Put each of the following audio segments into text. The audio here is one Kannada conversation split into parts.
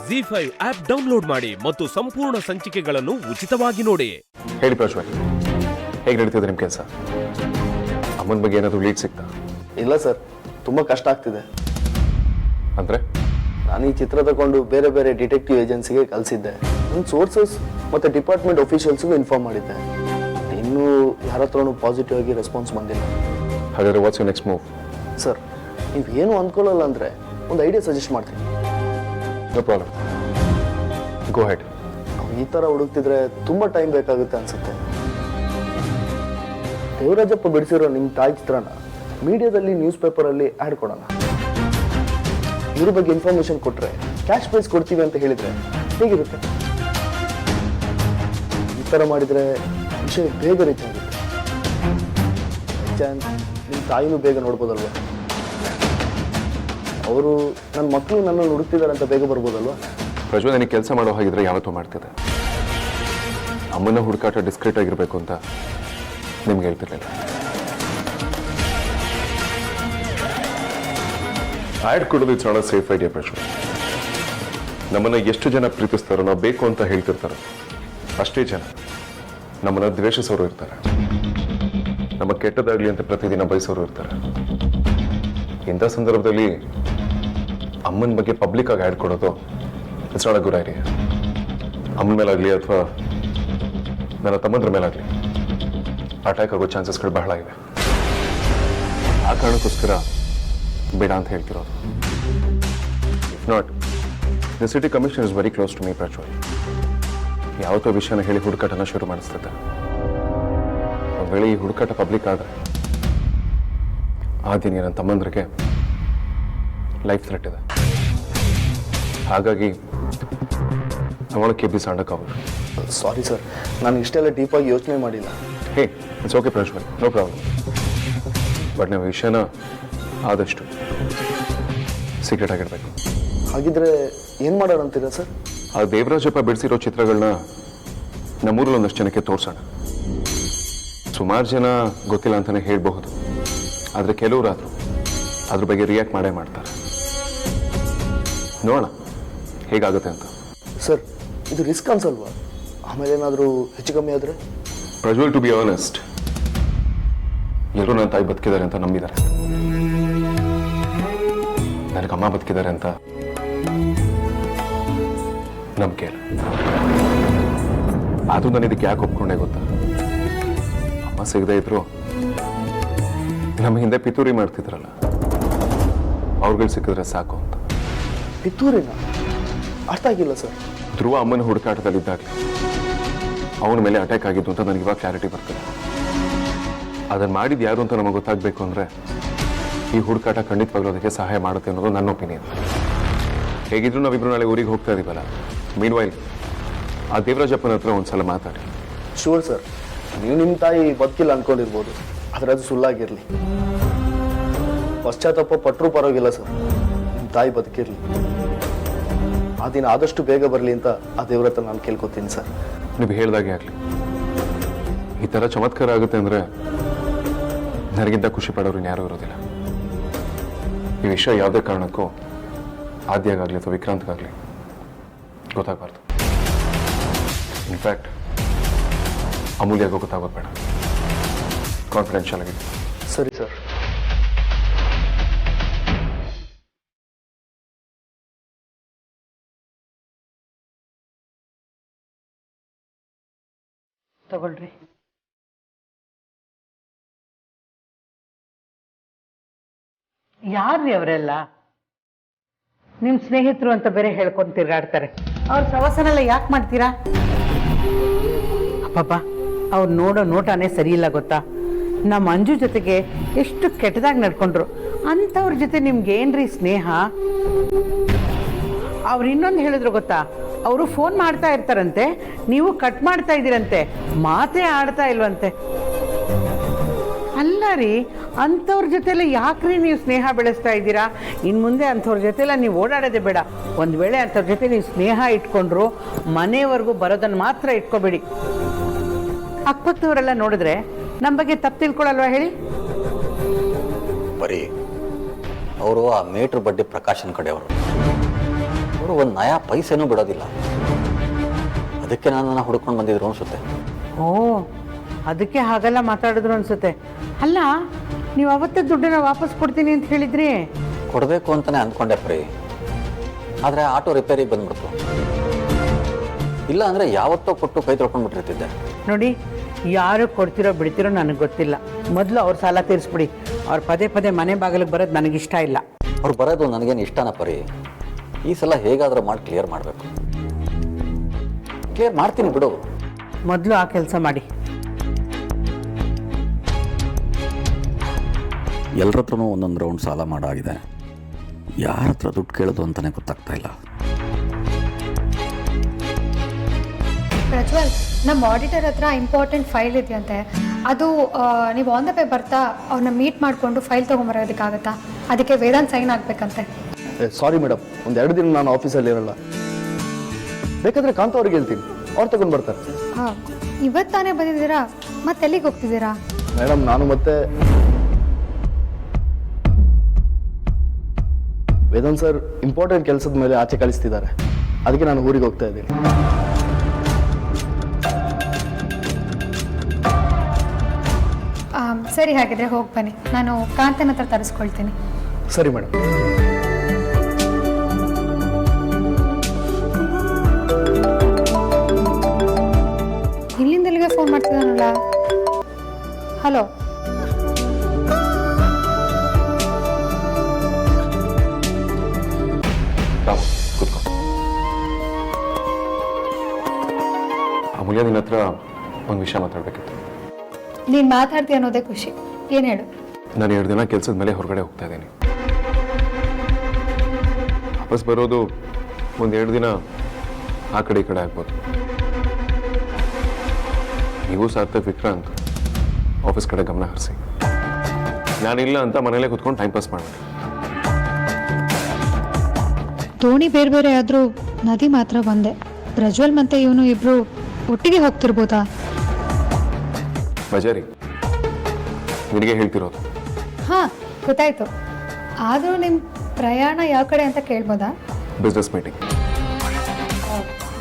ZEE5 ಆಪ್ ಡೌನ್ಲೋಡ್ ಮಾಡಿ ಮತ್ತು ಸಂಪೂರ್ಣ ಸಂಚಿಕೆಗಳನ್ನು ಉಚಿತವಾಗಿ ನೋಡಿ. ಹೇಳಿ ಪ್ರಜ್ವಲ್, ಹೇಗೆ ನಡೀತಿದೆ ನಿಮ್ಮ ಕೆಲಸ? ಅಮ್ಮನ ಬಗ್ಗೆ ಏನಾದರೂ ಲೀಡ್ ಸಿಗ್ತಾ? ಇಲ್ಲ ಸರ್, ತುಂಬ ಕಷ್ಟ ಆಗ್ತಿದೆ. ಅಂದರೆ ನಾನು ಈ ಚಿತ್ರ ತಗೊಂಡು ಬೇರೆ ಬೇರೆ ಡಿಟೆಕ್ಟಿವ್ ಏಜೆನ್ಸಿಗೆ ಕಳಿಸಿದ್ದೆ. ನನ್ನ ಸೋರ್ಸಸ್ ಮತ್ತು ಡಿಪಾರ್ಟ್ಮೆಂಟ್ ಆಫೀಷಿಯಲ್ಸ್ಗೂ ಇನ್ಫಾರ್ಮ್ ಮಾಡಿದ್ದೆ. ಇನ್ನೂ ಯಾರ ಹತ್ರನೂ ಪಾಸಿಟಿವ್ ಆಗಿ ರೆಸ್ಪಾನ್ಸ್ ಬಂದಿಲ್ಲ. ಹಾಗಾದರೆ what's you next move? Sir, ನೀವು ಏನು ಅಂದ್ಕೊಳ್ಳಲ್ಲ ಅಂದರೆ ಒಂದು ಐಡಿಯಾ ಸಜೆಸ್ಟ್ ಮಾಡ್ತೀನಿ. No problem, go head. ನಾವು ಈ ಥರ ಹುಡುಕ್ತಿದ್ರೆ ತುಂಬ ಟೈಮ್ ಬೇಕಾಗುತ್ತೆ ಅನಿಸುತ್ತೆ. ದೇವರಾಜಪ್ಪ ಬಿಡಿಸಿರೋ ನಿಮ್ಮ ತಾಯಿ ಚಿತ್ರನ ಮೀಡಿಯಾದಲ್ಲಿ ನ್ಯೂಸ್ ಪೇಪರಲ್ಲಿ ಆ್ಯಡ್ ಕೊಡೋಣ. ಇವ್ರ ಬಗ್ಗೆ ಇನ್ಫಾರ್ಮೇಶನ್ ಕೊಟ್ಟರೆ ಕ್ಯಾಶ್ ಪ್ರೈಸ್ ಕೊಡ್ತೀವಿ ಅಂತ ಹೇಳಿದರೆ ಹೇಗಿರುತ್ತೆ? ಈ ಥರ ಮಾಡಿದರೆ ವಿಷಯ ಬೇಗ ರೀಚ್ ಆಗುತ್ತೆ. ಚಾನ್ಸ್ ನಿಮ್ಮ ತಾಯಿನೂ ಬೇಗ ನೋಡ್ಬೋದಲ್ವ? ಅವರು ನನ್ನ ಮಕ್ಕಳು ನನ್ನನ್ನು ಹುಡುಕ್ತಿದ್ದಾರೆ ಅಂತ ಬೇಗ ಬರ್ಬೋದಲ್ವ? ಪ್ರಜ್ವಲ್, ನನಗೆ ಕೆಲಸ ಮಾಡೋ ಹಾಗಿದ್ರೆ ಯಾವತ್ತೂ ಮಾಡ್ತಿದ್ದೆ. ಅಮ್ಮನ ಹುಡುಕಾಟ ಡಿಸ್ಕ್ರೀಟ್ ಆಗಿರಬೇಕು ಅಂತ ನಿಮ್ಗೆ ಹೇಳ್ತಿರ್ಲಿಲ್ಲ. ಆ್ಯಡ್ ಕೊಡೋದು it's not a safe idea Prajwal. ನಮ್ಮನ್ನು ಎಷ್ಟು ಜನ ಪ್ರೀತಿಸ್ತಾರೋ, ನಾವು ಬೇಕು ಅಂತ ಹೇಳ್ತಿರ್ತಾರೋ ಅಷ್ಟೇ ಜನ ನಮ್ಮನ್ನು ದ್ವೇಷಿಸೋರು ಇರ್ತಾರೆ, ನಮ್ಮ ಕೆಟ್ಟದಾಗಲಿ ಅಂತ ಪ್ರತಿದಿನ ಬಯಸೋರು ಇರ್ತಾರೆ. ಇಂಥ ಸಂದರ್ಭದಲ್ಲಿ ಅಮ್ಮನ ಬಗ್ಗೆ ಪಬ್ಲಿಕ್ ಆಗಿ ಆ್ಯಡ್ ಕೊಡೋದು it's not a good idea. ಅಮ್ಮನ ಮೇಲಾಗಲಿ ಅಥವಾ ನನ್ನ ತಮ್ಮಂದ್ರ ಮೇಲಾಗಲಿ ಅಟ್ಯಾಕ್ ಆಗೋ ಚಾನ್ಸಸ್ಗಳು ಬಹಳ ಇವೆ. ಆ ಕಾರಣಕ್ಕೋಸ್ಕರ ಬೇಡ ಅಂತ ಹೇಳ್ತಿರೋದು. If not, the city commission is very close to me Prajwal. ಯಾವತ್ತೋ ವಿಷಯನ ಹೇಳಿ ಹುಡುಕಾಟನ ಶುರು ಮಾಡಿಸ್ತಿದ್ದೆ. ಒಂದು ವೇಳೆ ಈ ಹುಡುಕಾಟ ಪಬ್ಲಿಕ್ ಆದರೆ ಆ ದಿನ ನನ್ನ ತಮ್ಮಂದ್ರಿಗೆ ಲೈಫ್ ಥ್ರೆಟ್ ಇದೆ. ಹಾಗಾಗಿ ಅವಳಕ್ಕೆ ಬಿಸಾಡಕ್ಕಾಗಲ್ಲ. ಸಾರಿ ಸರ್, ನಾನು ಇಷ್ಟೆಲ್ಲ ಡೀಪಾಗಿ ಯೋಚನೆ ಮಾಡಿಲ್ಲ. ಹೇ, it's okay Prajwal, no problem. But ನೀವು ವಿಷಯನ ಆದಷ್ಟು ಸೀಕ್ರೆಟ್ ಆಗಿರಬೇಕು. ಹಾಗಿದ್ರೆ ಏನು ಮಾಡೋಣ ಅಂತೀರಾ ಸರ್? ಆ ದೇವರಾಜಪ್ಪ ಬಿಡಿಸಿರೋ ಚಿತ್ರಗಳನ್ನ ನಮ್ಮೂರಲ್ಲಿ ಒಂದಷ್ಟು ಜನಕ್ಕೆ ತೋರಿಸೋಣ. ಸುಮಾರು ಜನ ಗೊತ್ತಿಲ್ಲ ಅಂತಲೇ ಹೇಳಬಹುದು, ಆದರೆ ಕೆಲವರಾದರೂ ಅದ್ರ ಬಗ್ಗೆ ರಿಯಾಕ್ಟ್ ಮಾಡೇ ಮಾಡ್ತಾರೆ. ನೋಡೋಣ ಹೇಗಾಗುತ್ತೆ ಅಂತ. ಸರ್, ಇದು ರಿಸ್ಕ್ ಅನ್ಸಲ್ವಾ? ಆಮೇಲೆ ಏನಾದರೂ ಹೆಚ್ಚು ಕಮ್ಮಿ ಆದರೆ? ಪ್ರಜ್ವಲ್, ಟು ಬಿ ಆನೆಸ್ಟ್, ಎಲ್ಲರೂ ನನ್ನ ತಾಯಿ ಬದುಕಿದ್ದಾರೆ ಅಂತ ನಂಬಿದ್ದಾರೆ. ನನಗೆ ಅಮ್ಮ ಬದುಕಿದ್ದಾರೆ ಅಂತ ನಂಬಿಕೆ ಇಲ್ಲ. ಆದರೂ ನಾನು ಇದಕ್ಕೆ ಯಾಕೆ ಒಪ್ಕೊಂಡೆ ಗೊತ್ತಾ? ಅಮ್ಮ ಸಿಗದೆ ಇದ್ರು ನಮ್ಮ ಹಿಂದೆ ಪಿತೂರಿ ಮಾಡ್ತಿದ್ರಲ್ಲ, ಅವ್ರುಗಳು ಸಿಕ್ಕಿದ್ರೆ ಸಾಕು ಅಂತ. ಪಿತೂರಿನ? ಅಷ್ಟಾಗಿಲ್ಲ ಸರ್. ಧ್ರುವ ಅಮ್ಮನ ಹುಡುಕಾಟದಲ್ಲಿದ್ದಾಗಲೇ ಅವನ ಮೇಲೆ ಅಟ್ಯಾಕ್ ಆಗಿದ್ದು ಅಂತ ನನಗೆ ಇವಾಗ ಕ್ಲಾರಿಟಿ ಬರ್ತದೆ. ಅದನ್ನು ಮಾಡಿದ್ದು ಯಾರು ಅಂತ ನಮಗೆ ಗೊತ್ತಾಗಬೇಕು ಅಂದರೆ ಈ ಹುಡುಕಾಟ ಖಂಡಿತವಾಗ್ಲೂ ಅದಕ್ಕೆ ಸಹಾಯ ಮಾಡುತ್ತೆ ಅನ್ನೋದು ನನ್ನ ಒಪಿನಿಯನ್. ಹೇಗಿದ್ರು ನಾವಿಬ್ರು ನಾಳೆ ಊರಿಗೆ ಹೋಗ್ತಾ ಇದೀವಲ್ಲ, ಮೀನ್ ವೈಲ್ ಆ ದೇವರಾಜಪ್ಪನ ಹತ್ರ ಒಂದ್ಸಲ ಮಾತಾಡಿ. ಶೂರ್ ಸರ್, ನೀವು ನಿಮ್ಮ ತಾಯಿ ಬದುಕಿಲ್ಲ ಅಂದ್ಕೊಂಡಿರ್ಬೋದು, ಆದರೆ ಅದು ಸುಳ್ಳಾಗಿರಲಿ. ಪಶ್ಚಾತ್ತಾಪ ಪಟ್ಟರೂ ಪರವಾಗಿಲ್ಲ ಸರ್, ನಿಮ್ಮ ತಾಯಿ ಬದುಕಿರಲಿ. ಆ ದಿನ ಆದಷ್ಟು ಬೇಗ ಬರಲಿ ಅಂತ ಆ ದೇವ್ರ ಹತ್ರ ನಾನು ಕೇಳ್ಕೊತೀನಿ ಸರ್. ನೀವು ಹೇಳ್ದಾಗೆ ಆಗಲಿ. ಈ ಥರ ಚಮತ್ಕಾರ ಆಗುತ್ತೆ ಅಂದರೆ ನನಗಿಂತ ಖುಷಿ ಪಡೋರು ಯಾರೂ ಇರೋದಿಲ್ಲ. ಈ ವಿಷಯ ಯಾವುದೇ ಕಾರಣಕ್ಕೂ ಆದ್ಯಾಗಲಿ ಅಥವಾ ವಿಕ್ರಾಂತ್ಗಾಗಲಿ ಗೊತ್ತಾಗಬಾರ್ದು. ಇನ್ಫ್ಯಾಕ್ಟ್ ಅಮೂಲ್ಯಾಗೋ ಗೊತ್ತಾಗೋದು ಬೇಡ. ಕಾನ್ಫಿಡೆನ್ಷಿಯಲ್ ಆಗಿದೆ. ಸರಿ ಸರ್. ತಗೊಳ್ರಿ. ಯಾರ್ರಿ ಅವರೆಲ್ಲ? ನಿಮ್ಮ ಸ್ನೇಹಿತರು ಅಂತ ಬೇರೆ ಹೇಳ್ಕೊಂಡು ತಿರ್ಗಾಡ್ತಾರೆ. ಅವ್ರ ಸವಸನೆಲ್ಲ ಯಾಕೆ ಮಾಡ್ತೀರಾ? ಅಪ್ಪಪ್ಪ, ಅವ್ರು ನೋಡೋ ನೋಟನೇ ಸರಿ ಇಲ್ಲ ಗೊತ್ತಾ? ನಮ್ಮ ಮಂಜು ಜೊತೆಗೆ ಎಷ್ಟು ಕೆಟ್ಟದಾಗಿ ನಡ್ಕೊಂಡ್ರು. ಅಂಥವ್ರ ಜೊತೆ ನಿಮ್ಗೇನ್ರಿ ಸ್ನೇಹ? ಅವ್ರು ಇನ್ನೊಂದು ಹೇಳಿದ್ರು ಗೊತ್ತಾ? ಅವರು ಫೋನ್ ಮಾಡ್ತಾ ಇರ್ತಾರಂತೆ, ನೀವು ಕಟ್ ಮಾಡ್ತಾ ಇದ್ದೀರಂತೆ, ಮಾತೇ ಆಡ್ತಾ ಇಲ್ವಂತೆ. ಅಲ್ಲ ರೀ, ಅಂಥವ್ರ ಜೊತೆಲ್ಲ ಯಾಕ್ರಿ ನೀವು ಸ್ನೇಹ ಬೆಳೆಸ್ತಾ ಇದ್ದೀರಾ? ಇನ್ನು ಮುಂದೆ ಅಂಥವ್ರ ಜೊತೆಲ್ಲ ನೀವು ಓಡಾಡೋದೇ ಬೇಡ. ಒಂದು ವೇಳೆ ಅಂಥವ್ರ ಜೊತೆ ನೀವು ಸ್ನೇಹ ಇಟ್ಕೊಂಡ್ರು ಮನೆವರೆಗೂ ಬರೋದನ್ನು ಮಾತ್ರ ಇಟ್ಕೋಬೇಡಿ. ಅಕ್ಕಪಕ್ಕದವರೆಲ್ಲ ನೋಡಿದ್ರೆ ನಮ್ಮ ಬಗ್ಗೆ ತಪ್ಪು ತಿಳ್ಕೊಳ್ಳಲ್ವಾ ಹೇಳಿ? ಬರೀ ಅವರು ಆ ಮೇಟ್ರ್ ಬಡ್ಡಿ ಪ್ರಕಾಶನ್ ಕಡೆಯವರು. ಅವರು ಒಂದು ನಯಾ ಪೈಸೆನೂ ಬಿಡೋದಿಲ್ಲ. ಅದಕ್ಕೆ ನನ್ನನ್ನು ಹುಡ್ಕೊಂಡು ಬಂದಿದ್ರು ಅನಿಸುತ್ತೆ. ಓ, ಅದಕ್ಕೆ ಹಾಗೆಲ್ಲ ಮಾತಾಡಿದ್ರು ಅನ್ಸುತ್ತೆ. ಅಲ್ಲ, ನೀವು ಅವತ್ತೇ ದುಡ್ಡನ್ನ ವಾಪಸ್ ಕೊಡ್ತೀನಿ ಅಂತ ಹೇಳಿದ್ರಿ. ಕೊಡಬೇಕು ಅಂತಲೇ ಅಂದ್ಕೊಂಡೆ ಪ್ರೀ, ಆದರೆ ಆಟೋ ರಿಪೇರಿಗೆ ಬಂದ್ಬಿಡ್ತು. ಇಲ್ಲ ಅಂದರೆ ಯಾವತ್ತೋ ಕೊಟ್ಟು ಕೈ ತೊಳ್ಕೊಂಡ್ಬಿಟ್ಟಿರ್ತಿದ್ದೆ. ನೋಡಿ, ಯಾರು ಕೊಡ್ತಿರೋ ಬಿಡ್ತಿರೋ ನನಗೆ ಗೊತ್ತಿಲ್ಲ. ಮೊದಲು ಅವ್ರ ಸಾಲ ತೀರಿಸ್ಬಿಡಿ. ಅವ್ರು ಪದೇ ಪದೇ ಮನೆ ಬಾಗಿಲಿಗೆ ಬರೋದು ನನಗಿಷ್ಟ ಇಲ್ಲ. ಅವ್ರು ಬರೋದು ನನಗೇನು ಇಷ್ಟನ ಪರಿ. ಈ ಸಲ ಹೇಗಾದರೂ ಮಾಡಿ ಕ್ಲಿಯರ್ ಮಾಡಬೇಕು. ಕ್ಲಿಯರ್ ಮಾಡ್ತೀನಿ ಬಿಡು. ಮೊದಲು ಆ ಕೆಲಸ ಮಾಡಿ. ಎಲ್ಲರ ಹತ್ರನೂ ಒಂದೊಂದು ರೌಂಡ್ ಸಾಲ ಮಾಡಾಗಿದೆ. ಯಾರ ಹತ್ರ ದುಡ್ಡು ಕೇಳೋದು ಅಂತಲೇ ಗೊತ್ತಾಗ್ತಾ ಇಲ್ಲ. ಪ್ರಜ್ವಲ್, ನಮ್ಮ ಆಡಿಟರ್ ಹತ್ರ ಇಂಪಾರ್ಟೆಂಟ್ ಫೈಲ್ ಇದೆಯಂತೆ. ಅದು ನೀವು ಆನ್ ದ ಪೇ ಬರ್ತಾ ಅವ್ರನ್ನ ಮೀಟ್ ಮಾಡಿಕೊಂಡು ಫೈಲ್ ತೊಗೊಂಬರೋದಕ್ಕಾಗತ್ತಾ? ಅದಕ್ಕೆ ವೇದಾಂತ್ ಸೈನ್ ಆಗಬೇಕಂತೆ. ಸಾರಿ ಮೇಡಮ್, ಒಂದೆರಡು ದಿನ ನಾನು ಆಫೀಸಲ್ಲಿ ಇರಲ್ಲ. ಬೇಕಾದರೆ ಕಾಂತ ಅವ್ರಿಗೆ ಹೇಳ್ತೀನಿ, ಅವ್ರು ತಗೊಂಡು ಬರ್ತಾರೆ. ಹಾಂ, ಇವತ್ತು ತಾನೇ ಬಂದಿದ್ದೀರಾ, ಮತ್ತೆ ಎಲ್ಲಿಗೆ ಹೋಗ್ತಿದ್ದೀರಾ? ಮೇಡಮ್, ನಾನು ಮತ್ತೆ ವೇದಾಂತ್ ಸರ್ ಇಂಪಾರ್ಟೆಂಟ್ ಕೆಲಸದ ಮೇಲೆ ಆಚೆ ಕಳಿಸ್ತಿದ್ದಾರೆ. ಅದಕ್ಕೆ ನಾನು ಊರಿಗೆ ಹೋಗ್ತಾ ಇದ್ದೀನಿ. ಸರಿ, ಹಾಗಿದ್ರೆ ಹೋಗಿ ಬನ್ನಿ. ನಾನು ಕಾಂತನ ಹತ್ರ ತರಿಸ್ಕೊಳ್ತೀನಿ. ಸರಿ ಮೇಡಮ್. ಇಲ್ಲಿಂದಲ್ಲಿಗೆ ಫೋನ್ ಮಾಡ್ತಿದ್ದಾನಲ್ಲ. ಹಲೋ, ಕೂತ್ಕೊ. ಅಮೂಲ್ಯ, ನಿನ್ನ ಹತ್ರ ಒಂದು ವಿಷಯ ಮಾತಾಡಬೇಕಿತ್ತು. ನೀನು ಮಾತಾಡ್ತೀಯ ಅನ್ನೋದೇ ಖುಷಿ. ಏನು ಹೇಳು? ನಾನು 2 ದಿನ ಕೆಲಸದ ಮೇಲೆ ಹೊರಗಡೆ ಹೋಗ್ತಾ ಇದ್ದೀನಿ. ವಾಪಸ್ ಬರೋದು ಒಂದು 2 ದಿನ ಆ ಕಡೆ ಈ ಕಡೆ ಆಗ್ಬೋದು. ನೀವು ಸಾರ್ಥಕ್ ವಿಕ್ರಾಂತ್ ಆಫೀಸ್ ಕಡೆ ಗಮನ ಹರಿಸಿ. ನಾನಿಲ್ಲ ಅಂತ ಮನೇಲೇ ಕೂತ್ಕೊಂಡು ಟೈಮ್ ಪಾಸ್ ಮಾಡಿ. ದೋಣಿ ಬೇರೆ ಬೇರೆ ಆದರೂ ನದಿ ಮಾತ್ರ ಒಂದೇ. ಪ್ರಜ್ವಲ್ ಮತ್ತೆ ಇವನು ಇಬ್ರು ಒಟ್ಟಿಗೆ ಹೋಗ್ತಿರ್ಬೋದಾ? ಬಜಾರಿ, ನಿನಗೆ ಹೇಳ್ತಿರೋದು. ಹಾಂ, ಗೊತ್ತಾಯ್ತು. ಆದರೂ ನಿಮ್ಮ ಪ್ರಯಾಣ ಯಾವ ಕಡೆ ಅಂತ ಕೇಳ್ಬೋದಾ? Business meeting.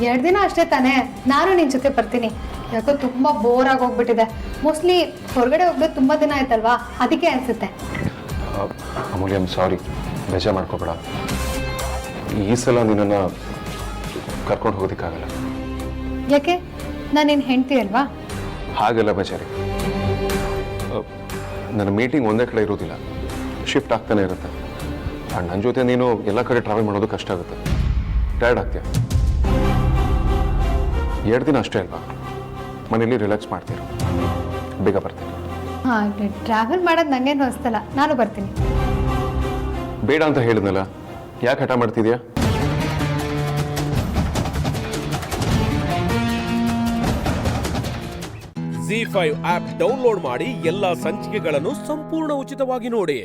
2 ದಿನ ಅಷ್ಟೇ ತಾನೇ. ನಾನು ನಿನ್ನ ಜೊತೆ ಬರ್ತೀನಿ. ಯಾಕೋ ತುಂಬ ಬೋರ್ ಆಗಿ ಹೋಗ್ಬಿಟ್ಟಿದೆ. ಮೋಸ್ಟ್ಲಿ ಹೊರಗಡೆ ಹೋಗ್ಬೇಕು ತುಂಬ ದಿನ ಆಯ್ತಲ್ವಾ, ಅದಕ್ಕೆ ಅನಿಸುತ್ತೆ. ಅಮೂಲ್ಯ, ಸಾರಿ, ಬೇಜಾರು ಮಾಡ್ಕೋಬೇಡ. ಈ ಸಲ ನಿನ್ನನ್ನು ಕರ್ಕೊಂಡು ಹೋಗೋದಕ್ಕಾಗಲ್ಲ. ಯಾಕೆ? ನಾನು ನಿನ್ನ ಹೆಂಡ್ತಿ ಅಲ್ವಾ? ಹಾಗಲ್ಲ ಬಜಾರಿ, ನನ್ನ ಮೀಟಿಂಗ್ ಒಂದೇ ಕಡೆ ಇರೋದಿಲ್ಲ, ಶಿಫ್ಟ್ ಆಗ್ತಾನೆ ಇರುತ್ತೆ. ನನ್ನ ಜೊತೆ ನೀನು ಎಲ್ಲ ಕಡೆ ಟ್ರಾವೆಲ್ ಮಾಡೋದು ಕಷ್ಟ ಆಗುತ್ತೆ, ಟಯರ್ಡ್ ಆಗ್ತೀಯ. 2 ದಿನ ಅಷ್ಟೇ ಅಲ್ವಾ, ಮನೇಲಿ ರಿಲ್ಯಾಕ್ಸ್ ಮಾಡ್ತೀರ. ಬೇಗ ಬರ್ತೀನಿ. ಹಾಂ, ಟ್ರಾವೆಲ್ ಮಾಡೋದು ನನಗೇನು ಅನಿಸ್ತಲ್ಲ, ನಾನು ಬರ್ತೀನಿ. ಬೇಡ ಅಂತ ಹೇಳಿದ್ನಲ್ಲ, ಯಾಕೆ ಹಠ ಮಾಡ್ತಿದ್ಯಾ? ZEE5 ಆಪ್ ಡೌನ್ಲೋಡ್ ಮಾಡಿ ಎಲ್ಲಾ ಸಂಚಿಕೆಗಳನ್ನು ಸಂಪೂರ್ಣ ಉಚಿತವಾಗಿ ನೋಡಿ.